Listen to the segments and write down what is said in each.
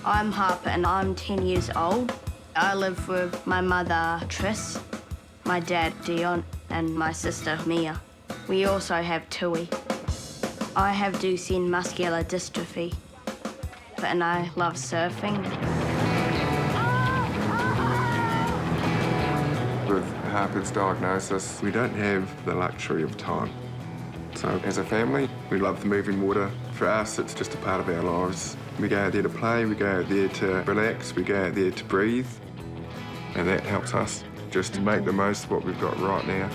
I'm Harper and I'm 10 years old. I live with my mother, Tris, my dad, Dion, and my sister, Mia. We also have Tui. I have Duchenne Muscular Dystrophy, and I love surfing. With Harper's diagnosis, we don't have the luxury of time. So as a family, we love the moving water. For us, it's just a part of our lives. We go out there to play, we go out there to relax, we go out there to breathe. And that helps us just to make the most of what we've got right now.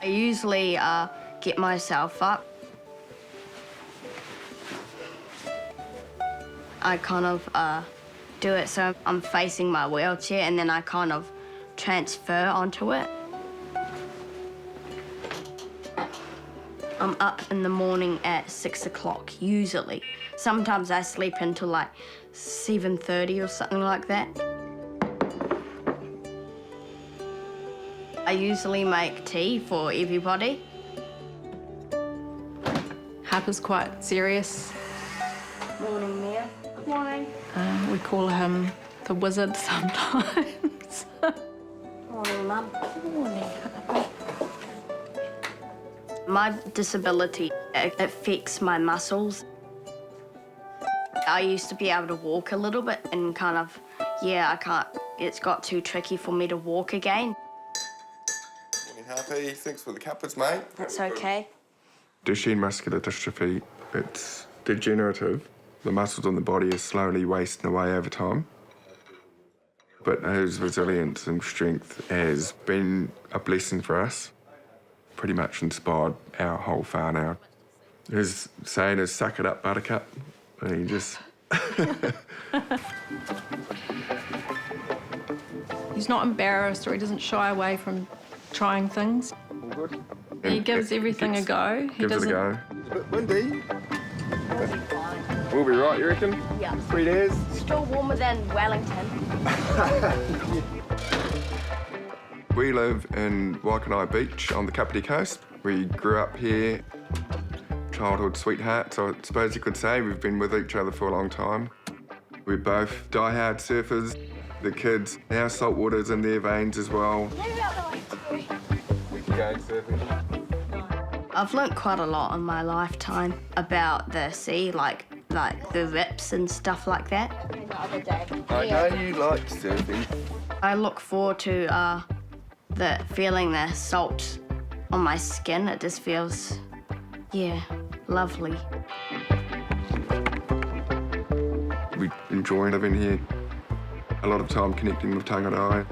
I usually get myself up. I kind of do it so I'm facing my wheelchair, and then I kind of transfer onto it. I'm up in the morning at 6 o'clock, usually. Sometimes I sleep until like 7:30 or something like that. I usually make tea for everybody. Harper's quite serious. Morning, Mia. Morning. We call him the wizard sometimes. Morning, Mum. Morning, Harper. My disability affects my muscles. I used to be able to walk a little bit and kind of, I can't, it's got too tricky for me to walk again. Happy. Thanks for the cuppas, mate. That's okay. Duchenne Muscular Dystrophy, it's degenerative. The muscles on the body are slowly wasting away over time. But his resilience and strength has been a blessing for us. Pretty much inspired our whole farm now. His saying is, "Suck it up, buttercup." And he just... He's not embarrassed or he doesn't shy away from trying things. All good. He gives everything a go. He Gives it a go. It's a bit windy. We'll be fine. We'll be right, you reckon? Yeah. 3 days? Still warmer than Wellington. We live in Waikanae Beach on the Kapiti Coast. We grew up here, childhood sweethearts, I suppose you could say. We've been with each other for a long time. We're both die-hard surfers. The kids, our salt water's in their veins as well. We can go surfing. I've learnt quite a lot in my lifetime about the sea, like the rips and stuff like that. I know you like surfing. I look forward to feeling the salt on my skin. It just feels, lovely. We enjoy living here. A lot of time connecting with Tangaroa.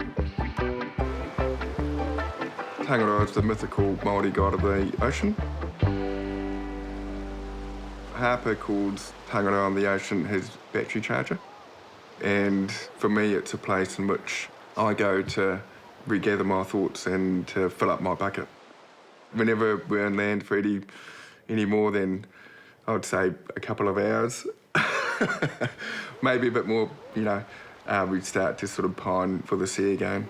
Tangaroa is the mythical Māori god of the ocean. Harper calls Tangaroa on the ocean his battery charger. And for me, it's a place in which I go to regather my thoughts and to fill up my bucket. Whenever we're on land for any more than, I would say, a couple of hours, maybe a bit more, we'd start to sort of pine for the sea again.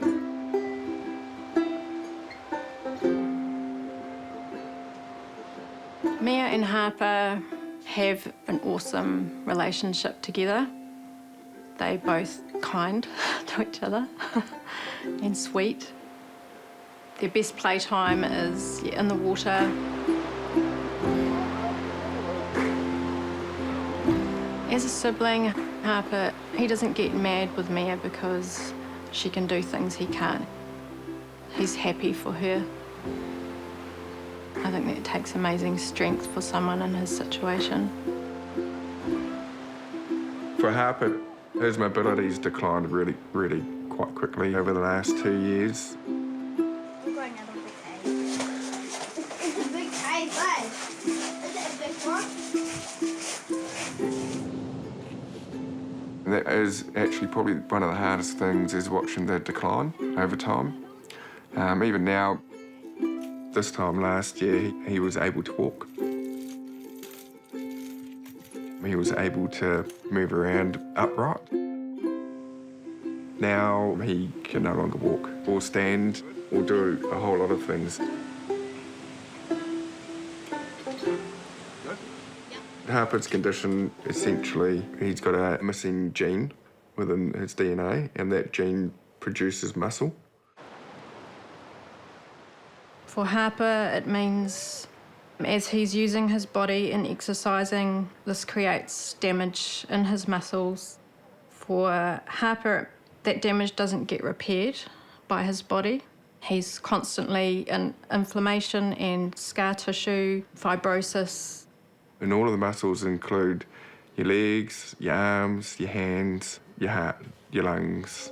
Mia and Harper have an awesome relationship together. They're both kind to each other and sweet. Their best playtime is in the water. As a sibling, Harper, he doesn't get mad with Mia because she can do things he can't. He's happy for her. I think that takes amazing strength for someone in his situation. For Harper, his mobility's declined really, really quite quickly over the last 2 years. We're going out of the cave. It's a big cave, guys. Is it a big one? And that is actually probably one of the hardest things, is watching the decline over time. Even now, This time last year, he was able to walk. He was able to move around upright. Now he can no longer walk or stand or do a whole lot of things. Harper's condition, essentially, he's got a missing gene within his DNA, and that gene produces muscle. For Harper, it means as he's using his body and exercising, this creates damage in his muscles. For Harper, that damage doesn't get repaired by his body. He's constantly in inflammation and scar tissue, fibrosis. And all of the muscles include your legs, your arms, your hands, your heart, your lungs.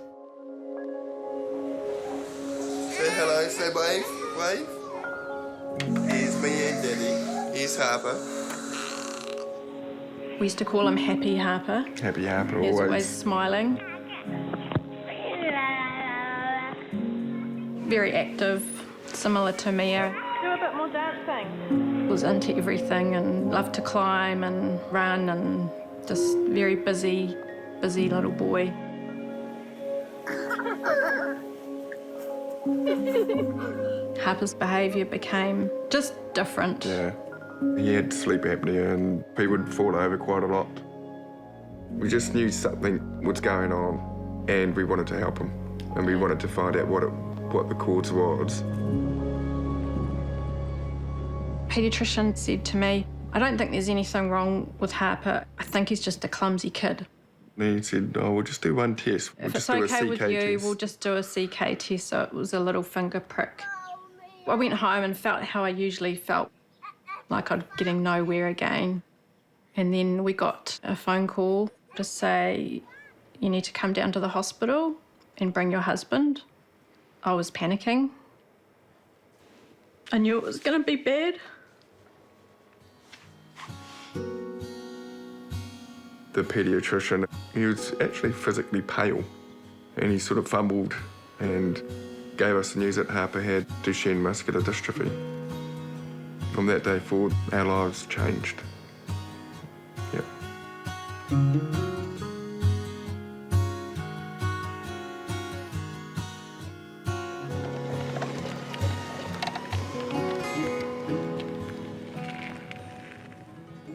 Say hello, say wave, wave. Here's me and Daddy. Here's Harper. We used to call him Happy Harper. Happy Harper, He's always. always smiling. Very active, similar to Mia. Do a bit more dancing. Was into everything and loved to climb and run and just very busy little boy. Harper's behaviour became just different. Yeah. He had sleep apnea and he would fall over quite a lot. We just knew something was going on and we wanted to help him. And we wanted to find out what the cause was. Paediatrician said to me, I don't think there's anything wrong with Harper. I think he's just a clumsy kid. And he said, oh, we'll just do one test. We'll If just it's do okay a with CK you, test. we'll just do a CK test. So it was a little finger prick. I went home and felt how I usually felt, like I'm getting nowhere again. And then we got a phone call to say, you need to come down to the hospital and bring your husband. I was panicking. I knew it was going to be bad. The paediatrician, he was actually physically pale and he sort of fumbled and gave us the news that Harper had Duchenne Muscular Dystrophy. From that day forward, our lives changed. Yep.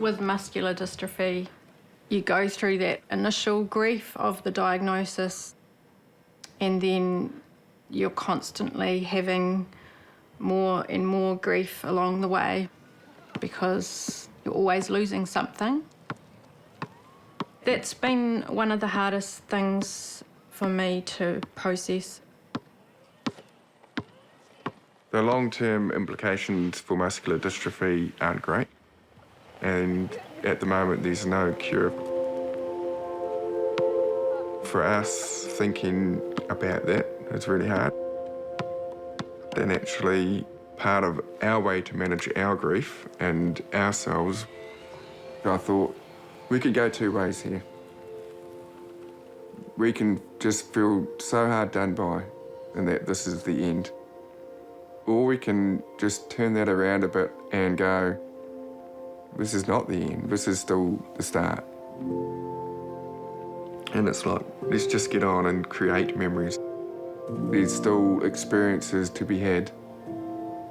With muscular dystrophy, you go through that initial grief of the diagnosis, and then you're constantly having more and more grief along the way because you're always losing something. That's been one of the hardest things for me to process. The long-term implications for muscular dystrophy aren't great. And at the moment, there's no cure. For us, thinking about that is really hard. And actually, part of our way to manage our grief and ourselves, I thought we could go two ways here. We can just feel so hard done by and that this is the end. Or we can just turn that around a bit and go, this is not the end, this is still the start. And it's like, let's just get on and create memories. There's still experiences to be had,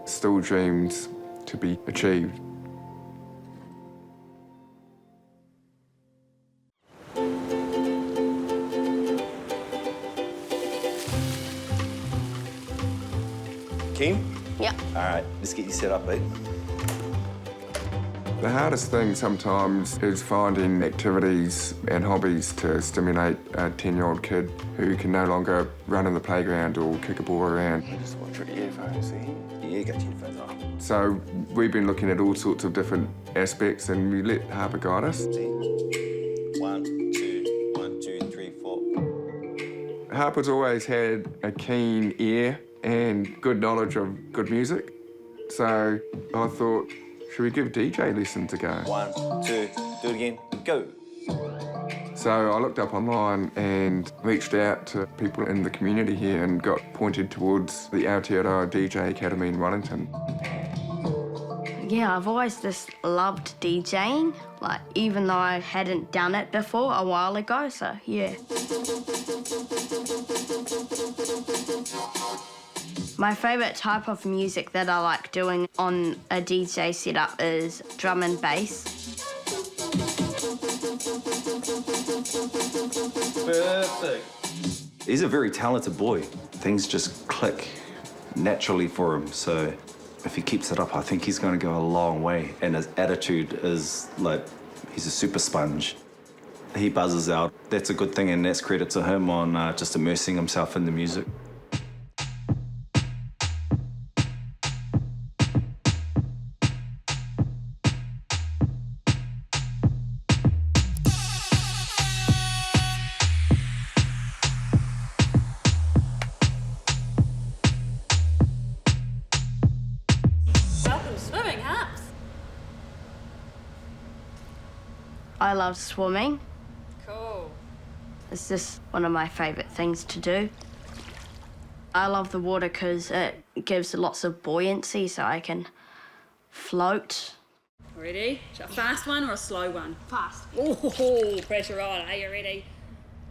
still dreams to be achieved. Keen? Yeah. All right, let's get you set up, mate. The hardest thing sometimes is finding activities and hobbies to stimulate a 10-year-old kid who can no longer run in the playground or kick a ball around. Just watch your earphones, see? Yeah, get your earphones on. So we've been looking at all sorts of different aspects and we let Harper guide us. See? 1, 2, 1, 2, 3, 4. Harper's always had a keen ear and good knowledge of good music. So I thought, should we give DJ lessons a go? 1, 2, do it again, go. So I looked up online and reached out to people in the community here and got pointed towards the Aotearoa DJ Academy in Wellington. Yeah, I've always just loved DJing, like even though I hadn't done it before a while ago, so yeah. My favourite type of music that I like doing on a DJ setup is drum and bass. Perfect. He's a very talented boy. Things just click naturally for him, so if he keeps it up, I think he's going to go a long way. And his attitude is like, he's a super sponge. He buzzes out. That's a good thing, and that's credit to him on just immersing himself in the music. I love swimming. Cool. It's just one of my favourite things to do. I love the water because it gives lots of buoyancy so I can float. Ready? A fast one or a slow one? Fast. Oh, pressure on. Are you ready?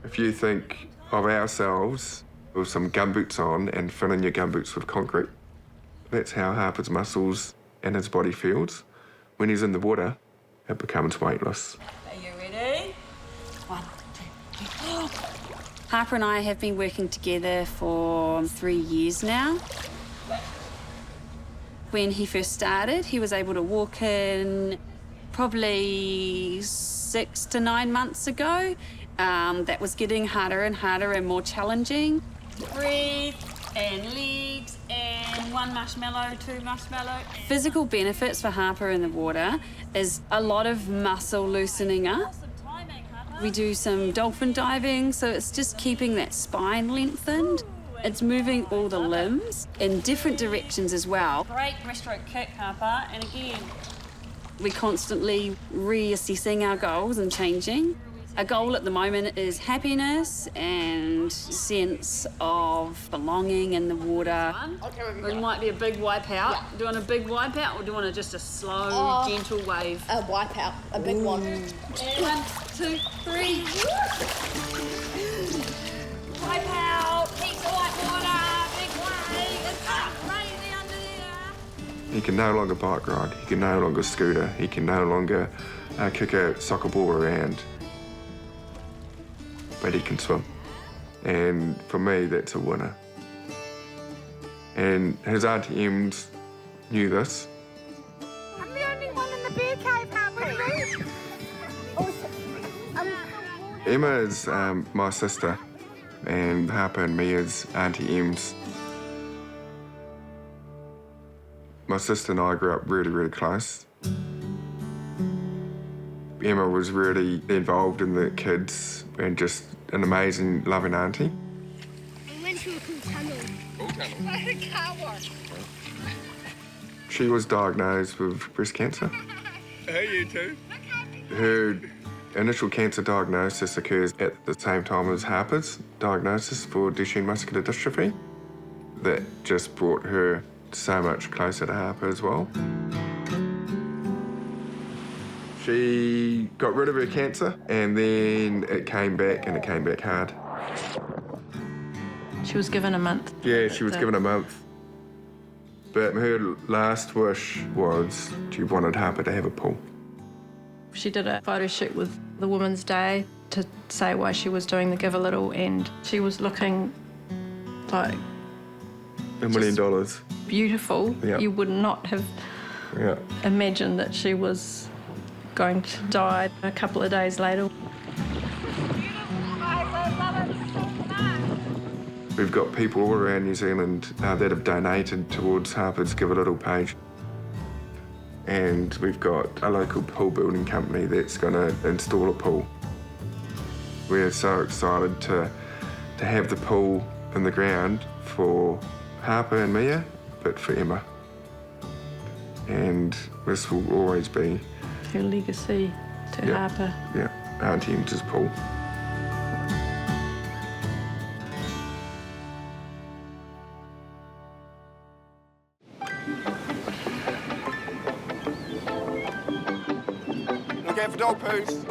If you think of ourselves with some gumboots on and filling your gumboots with concrete, that's how Harper's muscles and his body feels. When he's in the water, it becomes weightless. Are you ready? 1, 2, 3. Harper and I have been working together for 3 years now. When he first started, he was able to walk in probably 6 to 9 months ago. That was getting harder and harder and more challenging. Breathe and legs and 1 marshmallow, 2 marshmallow. Physical benefits for Harper in the water is a lot of muscle loosening up. We do some dolphin diving, so it's just keeping that spine lengthened. It's moving all the limbs in different directions as well. Great breaststroke kick, Harper, and again. We're constantly reassessing our goals and changing. Our goal at the moment is happiness and sense of belonging in the water. It might be a big wipe out. Yeah. Do you want a big wipe out or do you want just a slow, gentle wave? A wipe out, a big one. And 1, 2, 3. Wipe out, keep the white water, big wave, it's crazy under there. He can no longer bike ride, he can no longer scooter, he can no longer kick a soccer ball around. But he can swim. And for me, that's a winner. And his Auntie Emma knew this. I'm the only one in the bear cave, Harper. Emma is my sister, and Harper and me is Auntie Emma's. My sister and I grew up really, really close. Emma was really involved in the kids and just an amazing, loving auntie. We went to a cool tunnel. Where the car was. She was diagnosed with breast cancer. Hey, you two. Her initial cancer diagnosis occurs at the same time as Harper's diagnosis for Duchenne Muscular Dystrophy. That just brought her so much closer to Harper as well. She got rid of her cancer and then it came back and it came back hard. She was given a month. Yeah, she was given a month. But her last wish was she wanted Harper to have a pool. She did a photo shoot with the Women's Day to say why she was doing the Give a Little, and she was looking like $1 million. beautiful. Yeah. You would not have imagined that she was going to die a couple of days later. We've got people all around New Zealand that have donated towards Harper's Give a Little page. And we've got a local pool building company that's going to install a pool. We're so excited to have the pool in the ground for Harper and Mia, but for Emma. And this will always be Her legacy to Harper. Yeah, Auntie Emma's pool. cat for dog poos.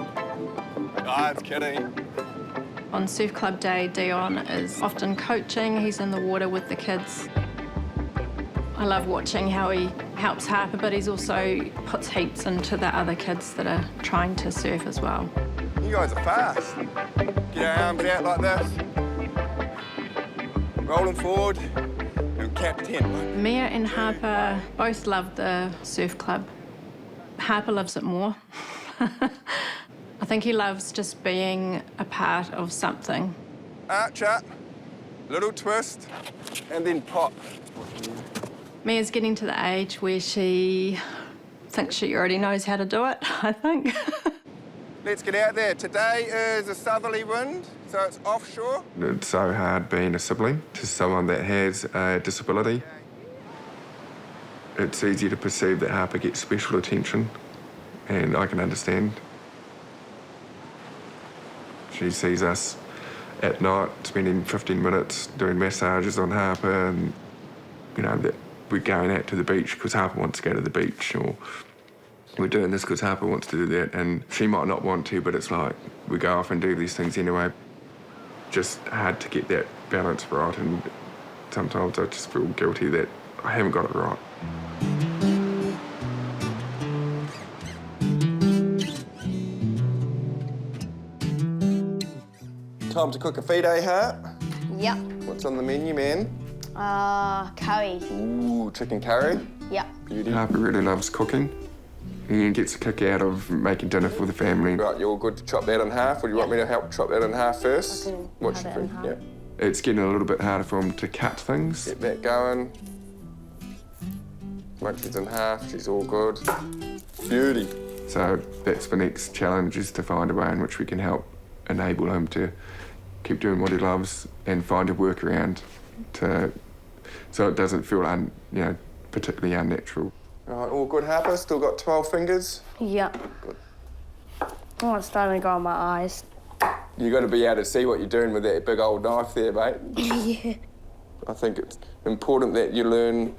Ah, it's Kitty. On Surf Club Day, Dion is often coaching. He's in the water with the kids. I love watching how he helps Harper, but he's also puts heaps into the other kids that are trying to surf as well. You guys are fast. Get your arms out like this. Roll them forward and count to 10. Mia and Harper both love the surf club. Harper loves it more. I think he loves just being a part of something. Arch up, little twist, and then pop. Mia's getting to the age where she thinks she already knows how to do it, I think. Let's get out there. Today is a southerly wind, so it's offshore. It's so hard being a sibling to someone that has a disability. It's easy to perceive that Harper gets special attention, and I can understand. She sees us at night spending 15 minutes doing massages on Harper, and, you know, that we're going out to the beach because Harper wants to go to the beach, or we're doing this because Harper wants to do that, and she might not want to, but it's like we go off and do these things anyway. Just hard to get that balance right, and sometimes I just feel guilty that I haven't got it right. Time to cook a feed, eh, Hart? Yep. What's on the menu, man? Curry. Ooh, chicken curry. Yep. Beauty. Harper really loves cooking. He gets a kick out of making dinner for the family. Right, you're all good to chop that in half, or do you want me to help chop that in half first? I can What's cut your it in food? half. Yeah. It's getting a little bit harder for him to cut things. Get that going. Munchie's in half, she's all good. Beauty. So that's the next challenge, is to find a way in which we can help enable him to keep doing what he loves and find a workaround so it doesn't feel particularly unnatural. Right, all good, Harper? Still got 12 fingers? Yep. Good. Oh, it's starting to go on my eyes. You got to be able to see what you're doing with that big old knife there, mate. Yeah. I think it's important that you learn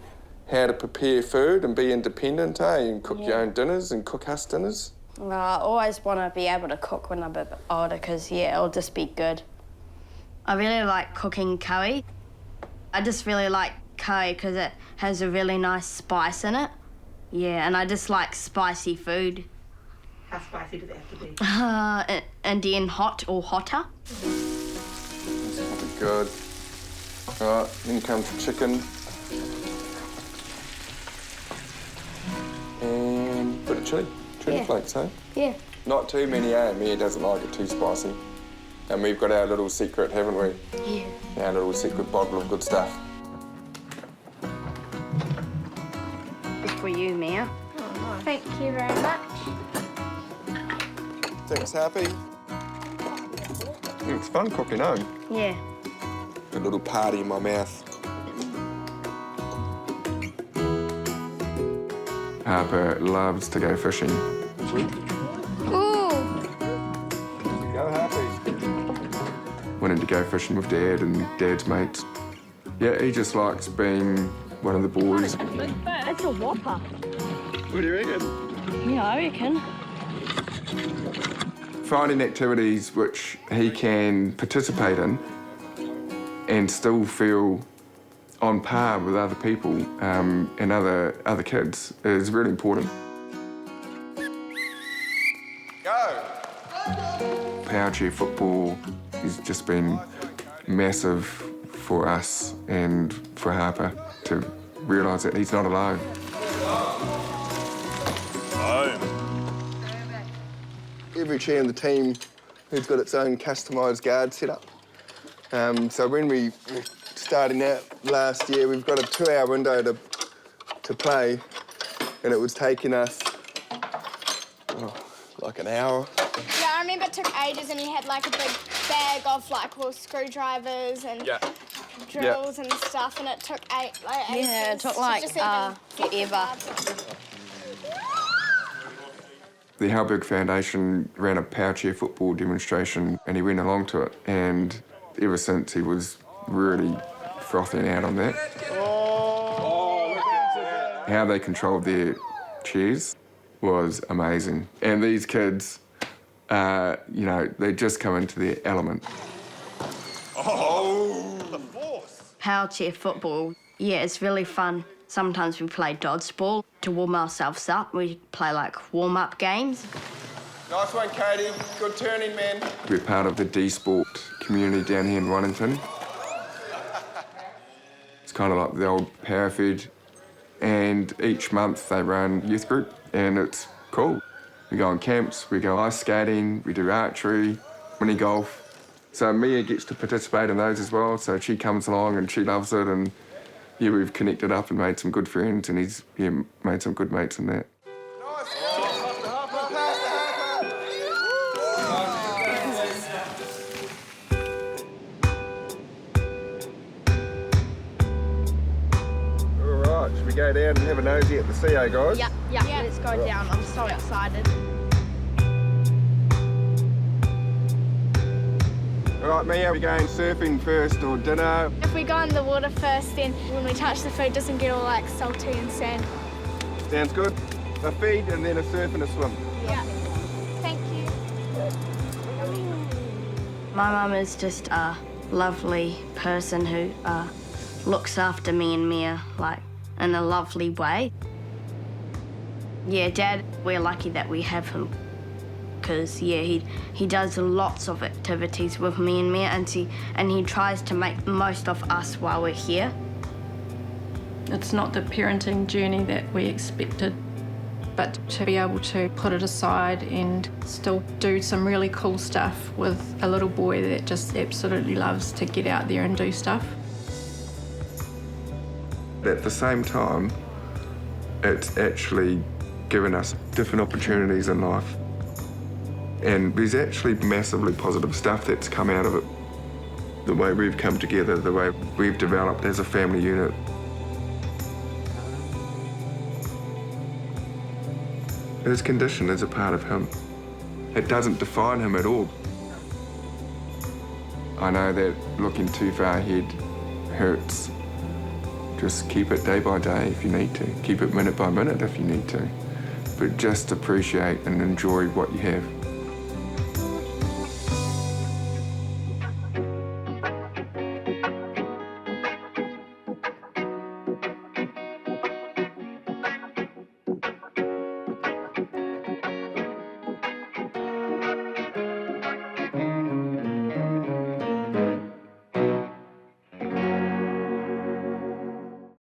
how to prepare food and be independent, eh? And cook your own dinners and cook us dinners. I always want to be able to cook when I'm a bit older because, yeah, it'll just be good. I really like cooking curry. I just really like curry because it has a really nice spice in it. Yeah, and I just like spicy food. How spicy does it have to be? Indian hot or hotter. That's probably good. All right, then comes the chicken. And a bit of chili flakes, eh? Yeah. Not too many, eh? Mia doesn't like it too spicy. And we've got our little secret, haven't we? Yeah. Our little secret bottle of good stuff. It's for you, Mia. Thank you very much. Thanks, Happy. It's fun cooking, eh? Yeah. A little party in my mouth. Harper loves to go fishing. Ooh. Go, Happy. Wanting to go fishing with Dad and Dad's mates. Yeah, he just likes being one of the boys. It's a whopper. What do you reckon? Yeah, I reckon. Finding activities which he can participate in and still feel on par with other people and other kids is really important. Go! Power chair football has just been massive for us and for Harper to realise that he's not alone. Every chair in the team has got its own customised guard setup. So when we starting out last year, we've got a 2-hour window to play, and it was taking us like an hour. Yeah, I remember it took ages and you had like a big bag of like all screwdrivers and drills and stuff, and it took ages. Yeah, it took to like just even get forever. The Halberg Foundation ran a power chair football demonstration and he went along to it, and ever since he was really frothing out on that. How they controlled their chairs was amazing. And these kids, you know, they just come into their element. Power chair football, yeah, it's really fun. Sometimes we play dodgeball to warm ourselves up. We play like warm-up games. Nice one, Katie. Good turning, man. We're part of the D-Sport community down here in Wellington. It's kind of like the old Powerfed, and each month they run youth group, and it's cool. We go on camps, we go ice skating, we do archery, mini golf. So Mia gets to participate in those as well, so she comes along and she loves it, and yeah, we've connected up and made some good friends, and he's made some good mates in that. All right, should we go down and have a nosy at the CO, guys? Yeah, let's go down. I'm so excited. All right, Mia, are we going surfing first or dinner? If we go in the water first, then when we touch the food, it doesn't get all like salty and sand. Sounds good. A feed and then a surf and a swim. Yeah. Thank you. My mum is just a lovely person who looks after me and Mia, like, in a lovely way. Yeah, Dad, we're lucky that we have him. Because, yeah, he does lots of activities with me and Mia, and he tries to make the most of us while we're here. It's not the parenting journey that we expected, but to be able to put it aside and still do some really cool stuff with a little boy that just absolutely loves to get out there and do stuff. At the same time, it's actually given us different opportunities in life. And there's actually massively positive stuff that's come out of it. The way we've come together, the way we've developed as a family unit. His condition is a part of him. It doesn't define him at all. I know that looking too far ahead hurts. Just keep it day by day if you need to. Keep it minute by minute if you need to. But just appreciate and enjoy what you have.